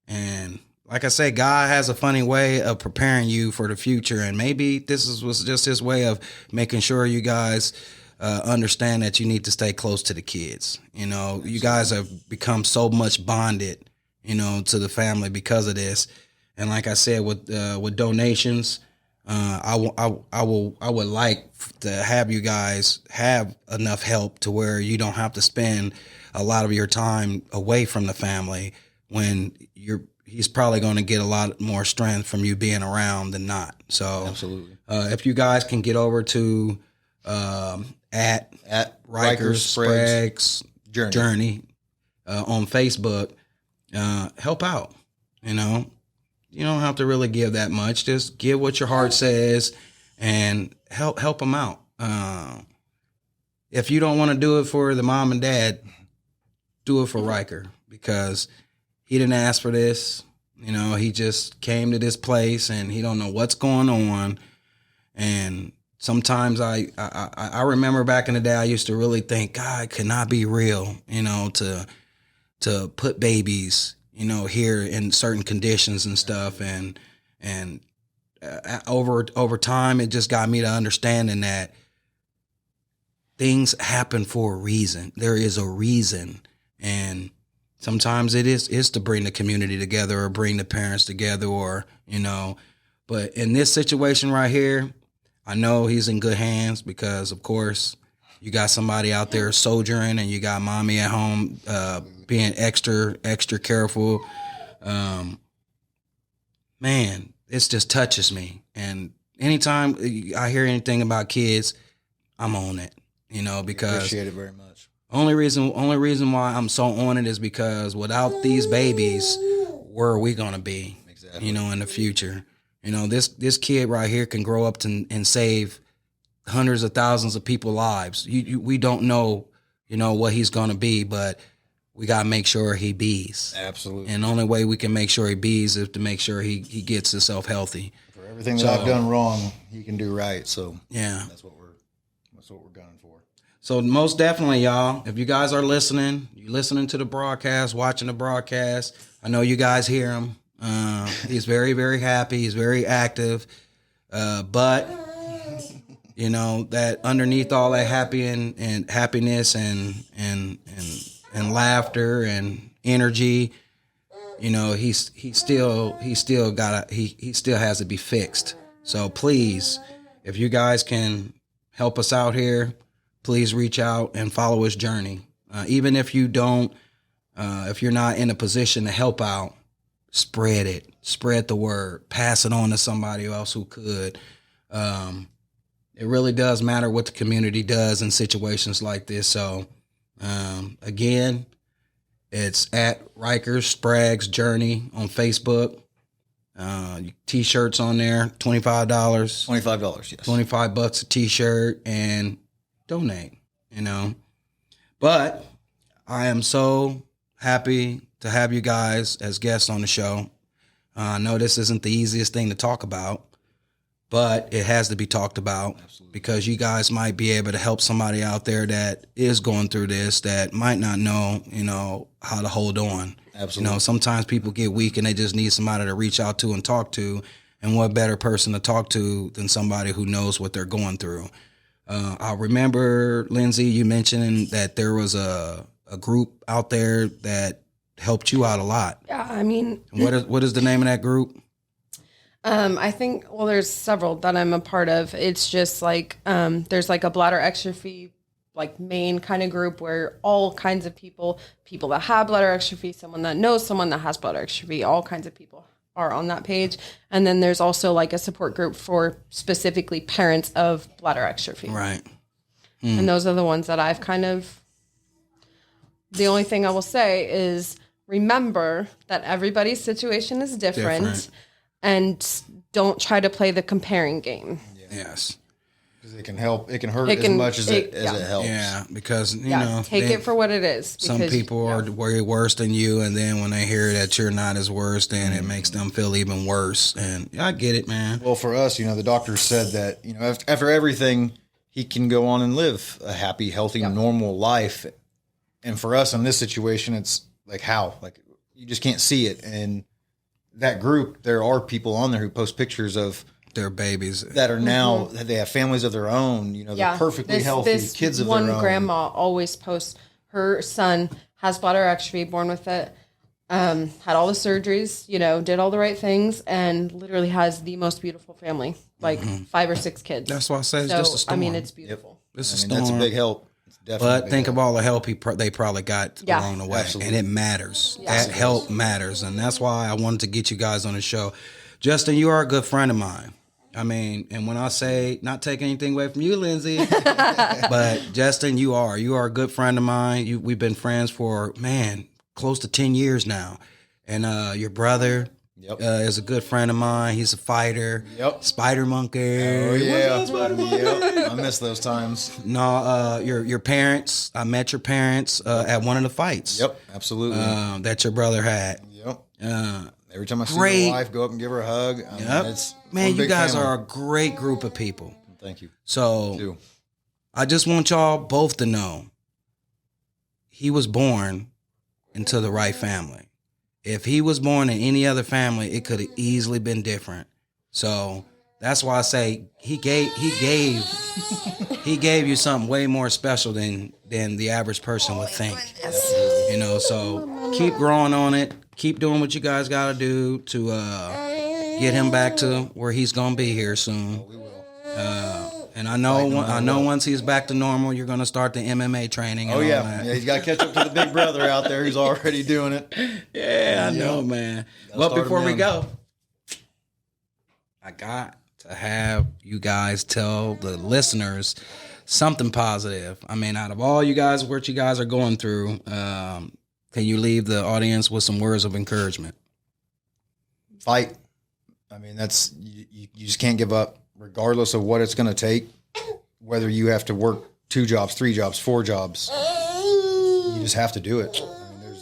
and like I say, God has a funny way of preparing you for the future, and maybe this was just his way of making sure you guys understand that you need to stay close to the kids. You know, you guys have become so much bonded, you know, to the family because of this. And like I said, with donations, I would like to have you guys have enough help to where you don't have to spend a lot of your time away from the family when he's probably going to get a lot more strength from you being around than not. So absolutely. If you guys can get over to at Rykers Sprague's Journey on Facebook, help out. You know, you don't have to really give that much. Just give what your heart says and help them out. If you don't want to do it for the mom and dad, do it for Ryker, because he didn't ask for this. You know, he just came to this place and he don't know what's going on. And sometimes I remember back in the day, I used to really think, God, it could not be real, you know, to put babies, you know, here in certain conditions and stuff. And over time, it just got me to understanding that things happen for a reason. There is a reason. And sometimes it is to bring the community together or bring the parents together, or, you know, but in this situation right here, I know he's in good hands because, of course, you got somebody out there soldiering and you got mommy at home being extra careful. Man, this just touches me. And anytime I hear anything about kids, I'm on it, you know, because appreciate it very much. Only reason why I'm so on it is because without these babies, where are we going to be? Exactly. You know, in the future. You know, this kid right here can grow up and save hundreds of thousands of people's lives. We don't know, you know, what he's going to be, but we got to make sure he bees. Absolutely. And the only way we can make sure he bees is to make sure he gets himself healthy. For everything that I've done wrong, he can do right. So yeah, that's what we're gunning for. So most definitely, y'all, if you guys are listening, you're listening to the broadcast, watching the broadcast, I know you guys hear him. He's very, very happy. He's very active. But, you know, that underneath all that happiness and laughter and energy, you know, he still has to be fixed. So please, if you guys can help us out here, please reach out and follow his journey. Even if you don't, if you're not in a position to help out, spread it, spread the word, pass it on to somebody else who could. It really does matter what the community does in situations like this. So, again, it's at Rykers Sprague's Journey on Facebook. T-shirts on there, $25. $25, yes. $25 a T-shirt, and donate, But I am so happy to have you guys as guests on the show. I know this isn't the easiest thing to talk about, but it has to be talked about. Absolutely. Because you guys might be able to help somebody out there that is going through this, that might not know, how to hold on. Absolutely. Sometimes people get weak and they just need somebody to reach out to and talk to. And what better person to talk to than somebody who knows what they're going through? I remember, Lindsey, you mentioning that there was a group out there that helped you out a lot. Yeah, I mean, what is the name of that group? I think, there's several that I'm a part of. It's just like, there's like a bladder extrophy, like main kind of group where all kinds of people that have bladder extrophy, someone that knows someone that has bladder extrophy, all kinds of people are on that page. And then there's also like a support group for specifically parents of bladder extrophy. Right. And those are the ones that I've the only thing I will say is remember that everybody's situation is different. And don't try to play the comparing game. Yeah. Yes. Because it can help. It can hurt as much as it helps. Yeah, because, take it for what it is. Some people are way worse than you, and then when they hear that you're not as worse, then it makes them feel even worse. And I get it, man. Well, for us, the doctor said that, after everything, he can go on and live a happy, healthy, normal life. And for us in this situation, it's like, how? Like, you just can't see it. And that group, there are people on there who post pictures of their babies that are now, they have families of their own, they're perfectly healthy, kids of their own. One grandma always posts her son has bladder extrophy, born with it, had all the surgeries, did all the right things, and literally has the most beautiful family, like 5 or 6 kids. That's why I say it's just a storm. I mean, it's beautiful. Yep. It's a storm. That's a big help. But think of all the help they probably got along the way. Absolutely. And it matters. Yeah. That help matters. And that's why I wanted to get you guys on the show. Justin, you are a good friend of mine. I mean, and when I say, not taking anything away from you, Lindsey, but Justin, you are a good friend of mine. We've been friends for, close to 10 years now. And your brother is a good friend of mine. He's a fighter. Yep. Spider Monkey. Oh, yeah. Yep. I miss those times. No, your parents, I met your parents at one of the fights. Yep, absolutely. That your brother had. Yep. Every time I see my wife, go up and give her a hug. You guys are a great group of people. Thank you. So, I just want y'all both to know, he was born into the right family. If he was born in any other family, it could have easily been different. So that's why I say he gave you something way more special than the average person would think. So keep growing on it. Keep doing what you guys got to do to get him back to where he's gonna be here soon. We will. And I know once he's back to normal, you're gonna start the MMA training. And all that. Yeah, he's got to catch up to the big brother out there who's already doing it. Yeah, I know, man. But before we go, I got to have you guys tell the listeners something positive. I mean, out of all you guys, what you guys are going through, can you leave the audience with some words of encouragement? Fight. I mean, that's you just can't give up, regardless of what it's going to take. Whether you have to work 2 jobs, 3 jobs, 4 jobs, you just have to do it. I mean,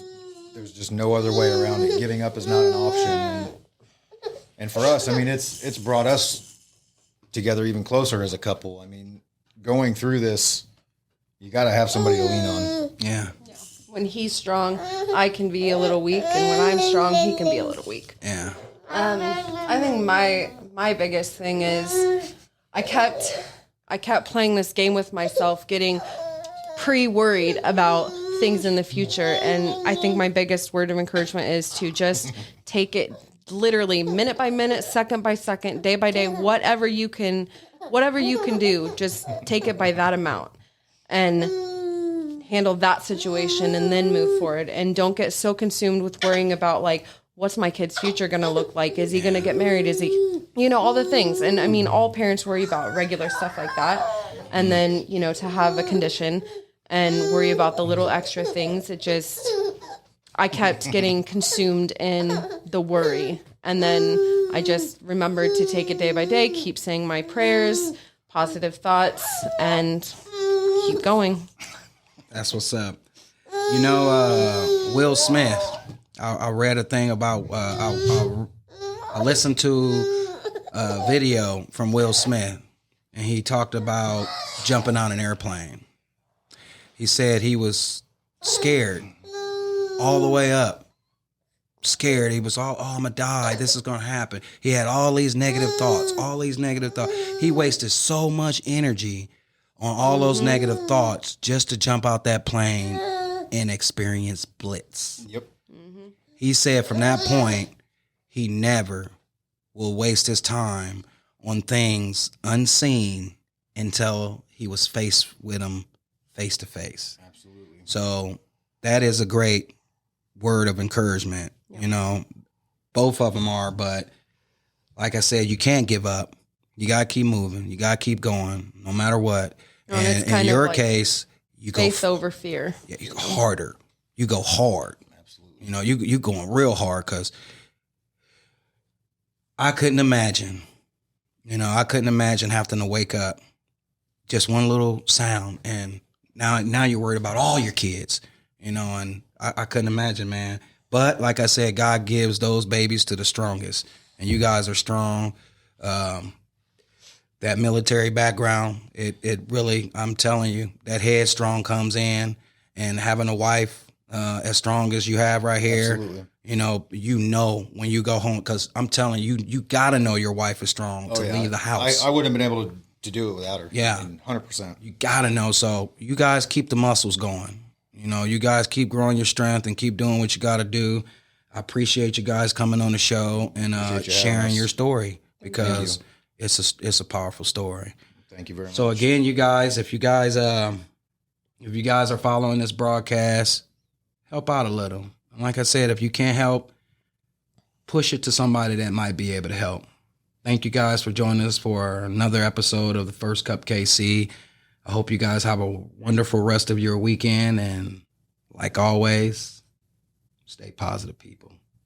there's just no other way around it. Giving up is not an option. And for us, I mean, it's brought us together even closer as a couple. I mean, going through this, you got to have somebody to lean on. Yeah. When he's strong, I can be a little weak, and when I'm strong, he can be a little weak. Yeah. I think my biggest thing is I kept playing this game with myself, getting pre-worried about things in the future, and I think my biggest word of encouragement is to just take it literally minute by minute, second by second, day by day, whatever you can do, just take it by that amount. And handle that situation and then move forward, and don't get so consumed with worrying about like, what's my kid's future going to look like? Is he going to get married? Is he, all the things. And I mean, all parents worry about regular stuff like that. And then, to have a condition and worry about the little extra things, I kept getting consumed in the worry. And then I just remembered to take it day by day, keep saying my prayers, positive thoughts, and keep going. That's what's up. Will Smith, I read a thing about, I listened to a video from Will Smith, and he talked about jumping on an airplane. He said he was scared all the way up. Scared. He was all, I'm going to die. This is going to happen. He had all these negative thoughts, He wasted so much energy on all those negative thoughts just to jump out that plane and experience blitz. Yep. He said from that point, he never will waste his time on things unseen until he was faced with them face to face. Absolutely. So that is a great word of encouragement. Yeah. Both of them are, but like I said, you can't give up. You got to keep moving. You got to keep going no matter what. And in your case, you go faith over fear. Yeah, you go harder. You go hard. Absolutely. You going real hard, because I couldn't imagine. I couldn't imagine having to wake up just one little sound, and now you're worried about all your kids. And I couldn't imagine, man. But like I said, God gives those babies to the strongest, and you guys are strong. That military background, it really, I'm telling you, that headstrong comes in, and having a wife as strong as you have right here, absolutely. When you go home, because I'm telling you, you got to know your wife is strong to leave the house. I wouldn't have been able to do it without her. Yeah. 100%. You got to know. So you guys keep the muscles going. You guys keep growing your strength and keep doing what you got to do. I appreciate you guys coming on the show and sharing your story, because it's a powerful story. Thank you very much. So again, you guys, if you guys are following this broadcast, help out a little. And like I said, if you can't help, push it to somebody that might be able to help. Thank you guys for joining us for another episode of the First Cup KC. I hope you guys have a wonderful rest of your weekend, and like always, stay positive, people.